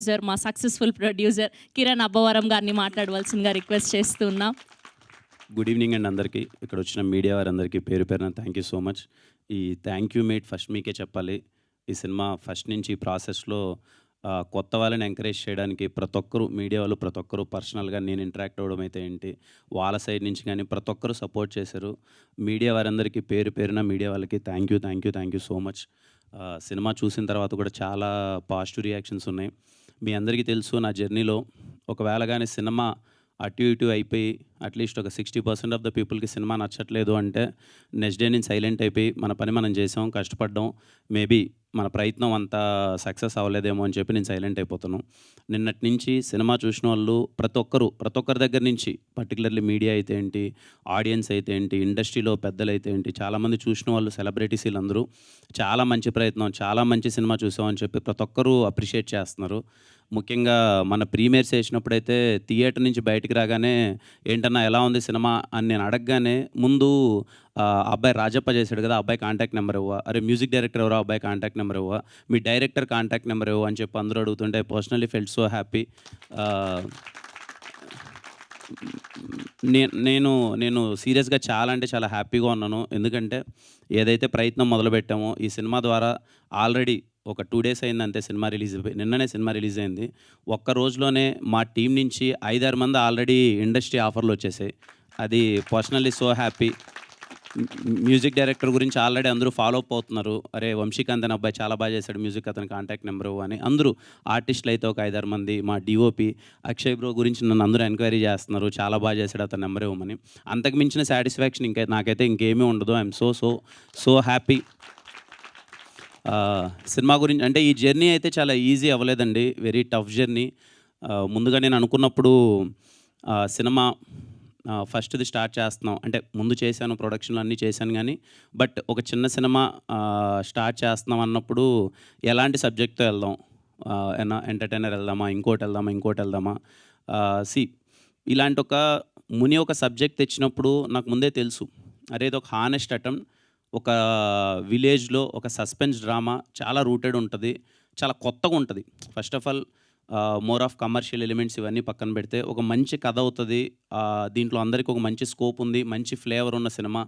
Producer, మా successful producer Kiran Abbavaram గారిని మాట్లాడవలసిందిగా రిక్వెస్ట్ చేస్తున్నాం. గుడ్ ఈవినింగ్ అండి అందరికీ. ఇక్కడ వచ్చిన మీడియా వారందరికీ పేరు పేరున థ్యాంక్ యూ సో మచ్. ఈ థ్యాంక్ యూ మేట్ ఫస్ట్ మీకే చెప్పాలి. ఈ సినిమా ఫస్ట్ నుంచి ఈ ప్రాసెస్లో కొత్త వాళ్ళని ఎంకరేజ్ చేయడానికి ప్రతి ఒక్కరు మీడియా వాళ్ళు ప్రతి ఒక్కరు పర్సనల్గా నేను ఇంటరాక్ట్ అవ్వడం అయితే ఏంటి, వాళ్ళ సైడ్ నుంచి కానీ ప్రతి ఒక్కరు సపోర్ట్ చేశారు. మీడియా వారందరికీ పేరు పేరున మీడియా వాళ్ళకి thank you so much. Cinema చూసిన తర్వాత కూడా చాలా పాజిటివ్ రియాక్షన్స్ ఉన్నాయి. మీ అందరికీ తెలుసు నా జర్నీలో ఒకవేళ కానీ సినిమా అటు ఇటు అయిపోయి అట్లీస్ట్ ఒక 60% ఆఫ్ ద పీపుల్కి సినిమా నచ్చట్లేదు అంటే నెక్స్ట్ డే నేను సైలెంట్ అయిపోయి మన పని మనం చేసాం, కష్టపడ్డాం, మేబీ మన ప్రయత్నం అంత సక్సెస్ అవ్వలేదేమో అని చెప్పి నేను సైలెంట్ అయిపోతాను. నిన్నటి నుంచి సినిమా చూసిన వాళ్ళు ప్రతి ఒక్కరి దగ్గర నుంచి, పర్టికులర్లీ మీడియా అయితే ఏంటి, ఆడియన్స్ అయితే ఏంటి, ఇండస్ట్రీలో పెద్దలు అయితే ఏంటి, చాలామంది చూసిన వాళ్ళు సెలబ్రిటీస్ వీళ్ళందరూ చాలా మంచి ప్రయత్నం, చాలా మంచి సినిమా చూసామని చెప్పి ప్రతి ఒక్కరూ అప్రిషియేట్ చేస్తున్నారు. ముఖ్యంగా మన ప్రీమియర్స్ వేసినప్పుడైతే థియేటర్ నుంచి బయటికి రాగానే ఏంటన్నా ఎలా ఉంది సినిమా అని నేను అడగగానే ముందు అబ్బాయి రాజప్ప చేశాడు కదా, అబ్బాయి కాంటాక్ట్ నెంబర్ ఇవ్వ, అరే మ్యూజిక్ డైరెక్టర్ ఎవరో అబ్బాయి కాంటాక్ట్ నెంబర్ ఇవ్వ, మీ డైరెక్టర్ కాంటాక్ట్ నెంబర్ ఇవ్వ అని చెప్పి అందరూ అడుగుతుంటే పర్సనలీ ఫెల్ట్ సో హ్యాపీ. నేను నేను సీరియస్గా చాలా అంటే చాలా హ్యాపీగా ఉన్నాను. ఎందుకంటే ఏదైతే ప్రయత్నం మొదలుపెట్టామో ఈ సినిమా ద్వారా ఆల్రెడీ ఒక 2 days అయింది అంతే సినిమా రిలీజ్ అయిపోయి, నిన్ననే సినిమా రిలీజ్ అయింది. ఒక్క రోజులోనే మా టీం నుంచి 5-6 మంది ఆల్రెడీ ఇండస్ట్రీ ఆఫర్లు వచ్చేసాయి. అది personally so happy. Music director గురించి ఆల్రెడీ అందరూ ఫాలో అప్ అవుతున్నారు. అరే వంశీకాంత్ అని అబ్బాయి చాలా బాగా చేశాడు మ్యూజిక్, అతని కాంటాక్ట్ నెంబరు అని అందరూ ఆర్టిస్టులు అయితే ఒక 5-6 మంది. మా డిఓపి అక్షయ్ బ్రో గురించి నన్ను అందరూ ఎంక్వైరీ చేస్తున్నారు, చాలా బాగా చేశాడు అతని నెంబర్ ఇవ్వమని. అంతకు మించిన సాటిస్ఫాక్షన్ నాకైతే ఇంకేమీ ఉండదు. I'm so happy. సినిమా గురించి అంటే ఈ జర్నీ అయితే చాలా ఈజీ అవ్వలేదండి, వెరీ టఫ్ జర్నీ. ముందుగా నేను అనుకున్నప్పుడు సినిమా ఫస్ట్ది స్టార్ట్ చేస్తున్నాం అంటే ముందు చేశాను, ప్రొడక్షన్లు అన్నీ చేశాను, కానీ బట్ ఒక చిన్న సినిమా స్టార్ట్ చేస్తున్నాం అన్నప్పుడు ఎలాంటి సబ్జెక్ట్తో వెళ్దాం, ఎంటర్టైనర్ వెళ్దామా, ఇంకోటి వెళ్దామా. ఇలాంటి ఒక సబ్జెక్ట్ తెచ్చినప్పుడు నాకు ముందే తెలుసు, అరే ఇది ఒక హానెస్ట్ అటెంప్ట్, ఒక విలేజ్లో ఒక సస్పెన్స్ డ్రామా చాలా రూటెడ్ ఉంటుంది, చాలా కొత్తగా ఉంటుంది. First of all more of commercial elements ఇవన్నీ పక్కన పెడితే ఒక మంచి కథ అవుతుంది. దీంట్లో అందరికీ ఒక మంచి స్కోప్ ఉంది, మంచి ఫ్లేవర్ ఉన్న సినిమా.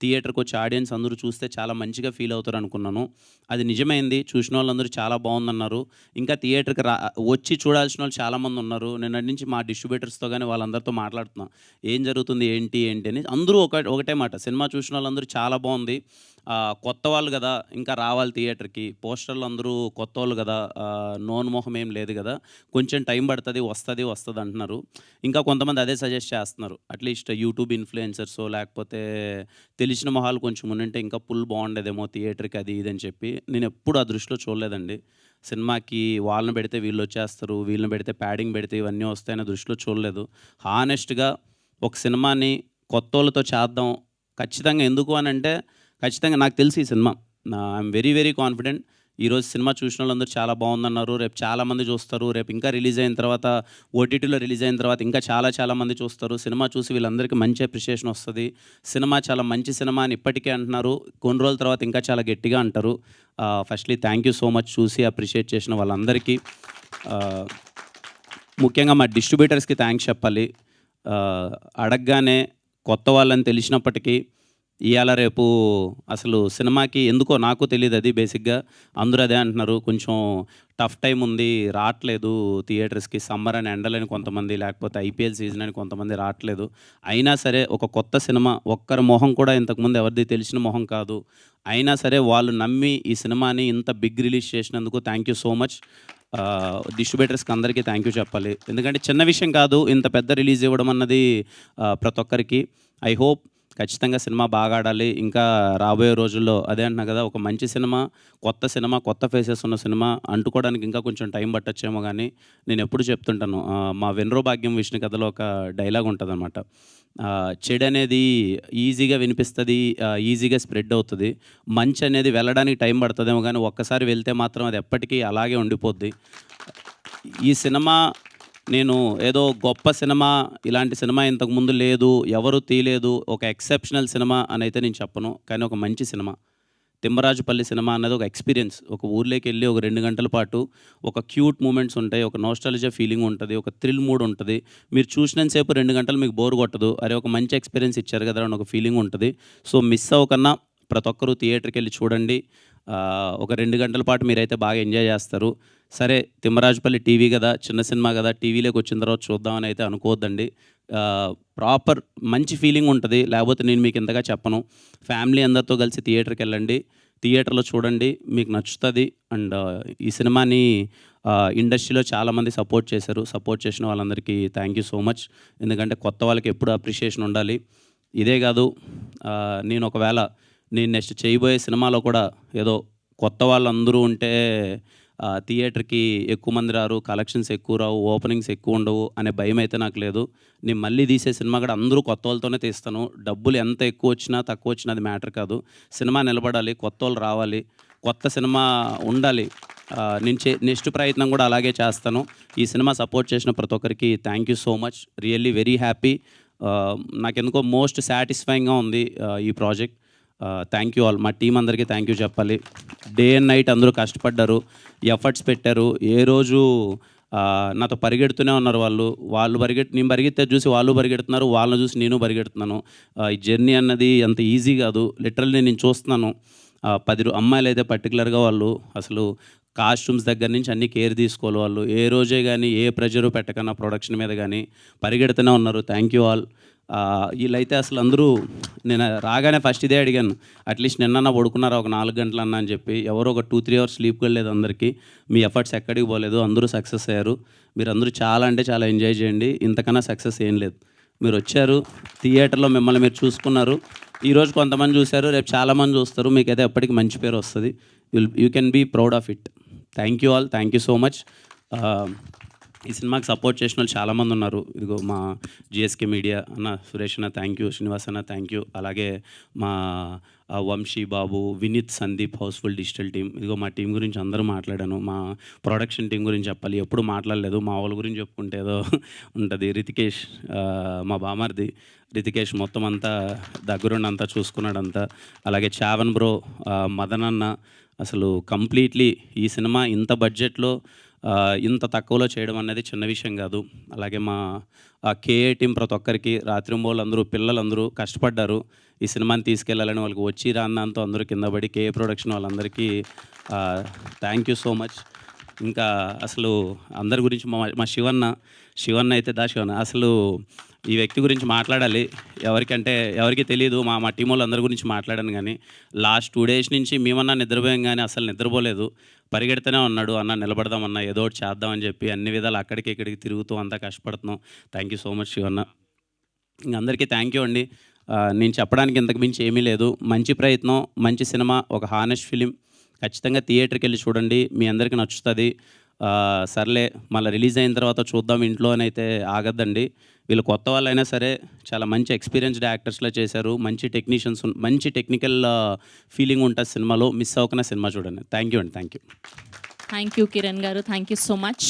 థియేటర్కి వచ్చి ఆడియన్స్ అందరూ చూస్తే చాలా మంచిగా ఫీల్ అవుతారు అనుకున్నాను. అది నిజమైంది. చూసిన వాళ్ళందరూ చాలా బాగుందన్నారు. ఇంకా థియేటర్కి వచ్చి చూడాల్సిన వాళ్ళు చాలామంది ఉన్నారు. నిన్నటి నుంచి మా డిస్ట్రిబ్యూటర్స్తో కానీ వాళ్ళందరితో మాట్లాడుతున్నాం, ఏం జరుగుతుంది ఏంటి అని. అందరూ ఒకటే మాట, సినిమా చూసిన వాళ్ళందరూ చాలా బాగుంది, కొత్త వాళ్ళు కదా ఇంకా రావాలి థియేటర్కి, పోస్టర్లు అందరూ కొత్త వాళ్ళు కదా, నోన్ మొహం ఏం లేదు కదా, కొంచెం టైం పడుతుంది, వస్తుంది అంటున్నారు. ఇంకా కొంతమంది అదే సజెస్ట్ చేస్తున్నారు, అట్లీస్ట్ యూట్యూబ్ ఇన్ఫ్లుయెన్సర్సో లేకపోతే తెలిసిన మొహాలు కొంచెం ఉంటే ఇంకా పుల్ బాగుండేదేమో థియేటర్కి, అది ఇది అని చెప్పి. నేను ఎప్పుడు ఆ దృష్టిలో చూడలేదండి. సినిమాకి వాళ్ళని పెడితే వీళ్ళు వచ్చేస్తారు, వీళ్ళని పెడితే ప్యాడింగ్ పెడితే ఇవన్నీ వస్తాయనే దృష్టిలో చూడలేదు. హానెస్ట్గా ఒక సినిమాని కొత్త వాళ్ళతో చేద్దాం ఖచ్చితంగా. ఎందుకు అని అంటే ఖచ్చితంగా నాకు తెలిసి ఈ సినిమా ఐఎమ్ వెరీ కాన్ఫిడెంట్. ఈరోజు సినిమా చూసిన వాళ్ళందరూ చాలా బాగుందన్నారు, రేపు చాలామంది చూస్తారు, రేపు ఇంకా రిలీజ్ అయిన తర్వాత ఓటీటీలో రిలీజ్ అయిన తర్వాత ఇంకా చాలా మంది చూస్తారు. సినిమా చూసి వీళ్ళందరికీ మంచి అప్రిషియేషన్ వస్తుంది. సినిమా చాలా మంచి సినిమా అని ఇప్పటికే అంటున్నారు, కొన్ని రోజుల తర్వాత ఇంకా చాలా గట్టిగా అంటారు. Firstly thank you so much చూసి అప్రిషియేట్ చేసిన వాళ్ళందరికీ. ముఖ్యంగా మా డిస్ట్రిబ్యూటర్స్కి థ్యాంక్స్ చెప్పాలి. అడగగానే కొత్త వాళ్ళని తెలిసినప్పటికీ ఇవాళ రేపు అసలు సినిమాకి ఎందుకో నాకు తెలియదు, అది బేసిక్గా అందరూ అదే అంటున్నారు, కొంచెం టఫ్ టైం ఉంది, రావట్లేదు థియేటర్స్కి, సమ్మర్ అని ఎండలని కొంతమంది, లేకపోతే ఐపీఎల్ సీజన్ అని కొంతమంది రావట్లేదు. అయినా సరే ఒక కొత్త సినిమా, ఒక్కరి మొహం కూడా ఇంతకుముందు ఎవరిది తెలిసిన మొహం కాదు, అయినా సరే వాళ్ళు నమ్మి ఈ సినిమాని ఇంత బిగ్ రిలీజ్ చేసినందుకు థ్యాంక్ యూ సో మచ్. డిస్ట్రిబ్యూటర్స్కి అందరికీ థ్యాంక్ యూ చెప్పాలి. ఎందుకంటే చిన్న విషయం కాదు ఇంత పెద్ద రిలీజ్ ఇవ్వడం అన్నది ప్రతి ఒక్కరికి. ఐ హోప్ ఖచ్చితంగా సినిమా బాగా ఆడాలి. ఇంకా రాబోయే రోజుల్లో అదే అంటున్నా కదా, ఒక మంచి సినిమా, కొత్త ఫేసెస్ ఉన్న సినిమా అంటుకోవడానికి ఇంకా కొంచెం టైం పట్టొచ్చేమో. కానీ నేను ఎప్పుడు చెప్తుంటాను, మా వెన్రో భాగ్యం విష్ణు కథలో ఒక డైలాగ్ ఉంటుంది అనమాట, చెడు అనేది ఈజీగా వినిపిస్తుంది, ఈజీగా స్ప్రెడ్ అవుతుంది, మంచి అనేది వెళ్ళడానికి టైం పడుతుందేమో, కానీ ఒక్కసారి వెళ్తే మాత్రం అది ఎప్పటికీ అలాగే ఉండిపోద్ది. ఈ సినిమా నేను ఏదో గొప్ప సినిమా, ఇలాంటి సినిమా ఇంతకుముందు లేదు, ఎవరు తీయలేదు, ఒక ఎక్సెప్షనల్ సినిమా అని అయితే నేను చెప్పను, కానీ ఒక మంచి సినిమా. తిమ్మరాజుపల్లి సినిమా అన్నది ఒక ఎక్స్పీరియన్స్. ఒక ఊర్లోకి వెళ్ళి ఒక 2 గంటల పాటు ఒక క్యూట్ మూమెంట్స్ ఉంటాయి, ఒక నోస్టాలజియా ఫీలింగ్ ఉంటుంది, ఒక థ్రిల్ మూడ్ ఉంటుంది. మీరు చూసినంతసేపు 2 గంటలు మీకు బోర్ కొట్టదు. అరే ఒక మంచి ఎక్స్పీరియన్స్ ఇచ్చారు కదా అని ఒక ఫీలింగ్ ఉంటుంది. సో మిస్ అవ్వకన్నా ప్రతి ఒక్కరూ థియేటర్కి వెళ్ళి చూడండి. ఒక 2 గంటల పాటు మీరైతే బాగా ఎంజాయ్ చేస్తారు. సరే తిమ్మరాజుపల్లి టీవీ కదా, చిన్న సినిమా కదా, టీవీలోకి వచ్చిన తర్వాత చూద్దామని అయితే అనుకోవద్దండి. ప్రాపర్ మంచి ఫీలింగ్ ఉంటుంది. లేకపోతే నేను మీకు ఇంతగా చెప్పను. ఫ్యామిలీ అందరితో కలిసి థియేటర్కి వెళ్ళండి, థియేటర్లో చూడండి, మీకు నచ్చుతుంది. అండ్ ఈ సినిమాని ఇండస్ట్రీలో చాలామంది సపోర్ట్ చేశారు. సపోర్ట్ చేసిన వాళ్ళందరికీ థ్యాంక్ యూ సో మచ్. ఎందుకంటే కొత్త వాళ్ళకి ఎప్పుడు అప్రిషియేషన్ ఉండాలి. ఇదే కాదు, నేను నెక్స్ట్ చేయబోయే సినిమాలో కూడా ఏదో కొత్త వాళ్ళందరూ ఉంటే థియేటర్కి ఎక్కువ మంది రారు, కలెక్షన్స్ ఎక్కువ రావు, ఓపెనింగ్స్ ఎక్కువ ఉండవు అనే భయం అయితే నాకు లేదు. నేను మళ్ళీ తీసే సినిమా కూడా అందరూ కొత్త వాళ్ళతోనే తీస్తాను. డబ్బులు ఎంత ఎక్కువ వచ్చినా తక్కువ వచ్చినా అది మ్యాటర్ కాదు. సినిమా నిలబడాలి, కొత్త వాళ్ళు రావాలి, కొత్త సినిమా ఉండాలి. నేను నెక్స్ట్ ప్రయత్నం కూడా అలాగే చేస్తాను. ఈ సినిమా సపోర్ట్ చేసిన ప్రతి ఒక్కరికి thank you so much. Really very happy. నాకెందుకో మోస్ట్ సాటిస్ఫైయింగ్గా ఉంది ఈ ప్రాజెక్ట్. Thank you all. మా టీం అందరికీ థ్యాంక్ యూ చెప్పాలి. డే అండ్ నైట్ అందరూ కష్టపడ్డారు, ఎఫర్ట్స్ పెట్టారు. ఏ రోజు నాతో పరిగెడుతూనే ఉన్నారు. నేను పరిగెత్తే చూసి వాళ్ళు పరిగెడుతున్నారు, వాళ్ళని చూసి నేను పరిగెడుతున్నాను. ఈ జర్నీ అన్నది అంత ఈజీ కాదు. లిటరల్లీ నేను చూస్తున్నాను. 10 అమ్మాయిలు అయితే పర్టికులర్గా వాళ్ళు అసలు కాస్ట్యూమ్స్ దగ్గర నుంచి అన్ని కేర్ తీసుకోవాలి. వాళ్ళు ఏ రోజే కానీ ఏ ప్రెజరు పెట్టకన్నా ప్రొడక్షన్ మీద కానీ పరిగెడుతూనే ఉన్నారు. Thank you all. వీళ్ళైతే అసలు అందరూ నేను రాగానే ఫస్ట్ ఇదే అడిగాను, అట్లీస్ట్ నిన్న పడుకున్నారా ఒక 4 గంటలన్నా అని చెప్పి. ఎవరో ఒక 2-3 అవర్స్ స్లీప్ కూడా లేదు అందరికీ. మీ ఎఫర్ట్స్ ఎక్కడికి పోలేదు, అందరూ సక్సెస్ అయ్యారు. మీరందరూ చాలా అంటే చాలా ఎంజాయ్ చేయండి. ఇంతకన్నా సక్సెస్ ఏం లేదు. మీరు వచ్చారు థియేటర్లో, మిమ్మల్ని మీరు చూసుకున్నారు. ఈరోజు కొంతమంది చూశారు, రేపు చాలామంది చూస్తారు. మీకైతే ఎప్పటికీ మంచి పేరు వస్తుంది. You can be proud of it. Thank you all. Thank you so much. ఈ సినిమాకి సపోర్ట్ చేసిన వాళ్ళు చాలామంది ఉన్నారు. ఇదిగో మా జిఎస్కే మీడియా అన్న, సురేష్ అన్న థ్యాంక్ యూ, శ్రీనివాస్ అన్న థ్యాంక్ యూ, అలాగే మా Vamsi Babu, Vineeth, Sandeep, housefull digital team. ఇదిగో మా టీం గురించి అందరూ మాట్లాడాను. మా ప్రొడక్షన్ టీం గురించి చెప్పాలి, ఎప్పుడు మాట్లాడలేదు. మా వాళ్ళ గురించి చెప్పుకుంటే ఏదో ఉంటుంది. రితికేష్, మా బామర్ది రితికేష్ మొత్తం అంతా దగ్గరుండి అంతా చూసుకున్నాడంతా. అలాగే చావన్ బ్రో, మదన్ అన్న, అసలు కంప్లీట్లీ ఈ సినిమా ఇంత బడ్జెట్లో ఇంత తక్కువలో చేయడం అనేది చిన్న విషయం కాదు. అలాగే మా కేఏ టీం ప్రతి ఒక్కరికి, రాత్రింబోళ్ళందరూ, పిల్లలందరూ కష్టపడ్డారు ఈ సినిమాని తీసుకెళ్లాలని. వాళ్ళకి వచ్చి రాన్నంతో అందరూ కింద పడి కేఏ ప్రొడక్షన్ వాళ్ళందరికీ థ్యాంక్ యూ సో మచ్. ఇంకా అసలు అందరి గురించి మా శివన్న అయితే శివన్న అసలు ఈ వ్యక్తి గురించి మాట్లాడాలి. ఎవరికి తెలియదు. మా టీం వాళ్ళు అందరి గురించి మాట్లాడాను. కానీ లాస్ట్ 2 days నుంచి మేమన్నా నిద్రపోయాం, కానీ అసలు నిద్రపోలేదు. పరిగెడుతూనే ఉన్నాడు, అన్న నిలబడదామన్నా, ఏదో ఒకటి చేద్దామని చెప్పి అన్ని విధాలు అక్కడికి ఇక్కడికి తిరుగుతూ అంతా కష్టపడుతున్నాం. Thank you so much Shivanna. ఇంక అందరికీ థ్యాంక్ యూ అండి. నేను చెప్పడానికి ఇంతకు మించి ఏమీ లేదు. మంచి ప్రయత్నం, మంచి సినిమా, ఒక హానెస్ట్ ఫిలిం. ఖచ్చితంగా థియేటర్కి వెళ్ళి చూడండి, మీ అందరికీ నచ్చుతుంది. సర్లే మళ్ళీ రిలీజ్ అయిన తర్వాత చూద్దాం ఇంట్లో అని అయితే ఆగద్దండి. వీళ్ళు కొత్త వాళ్ళైనా సరే చాలా మంచి ఎక్స్పీరియన్స్డ్ యాక్టర్స్లో చేశారు. మంచి టెక్నీషియన్స్, మంచి టెక్నికల్ ఫీలింగ్ ఉంటుంది సినిమాలో. మిస్ అవ్వకుండా సినిమా చూడండి. థ్యాంక్ యూ అండి. థ్యాంక్ యూ కిరణ్ గారు. Thank you so much.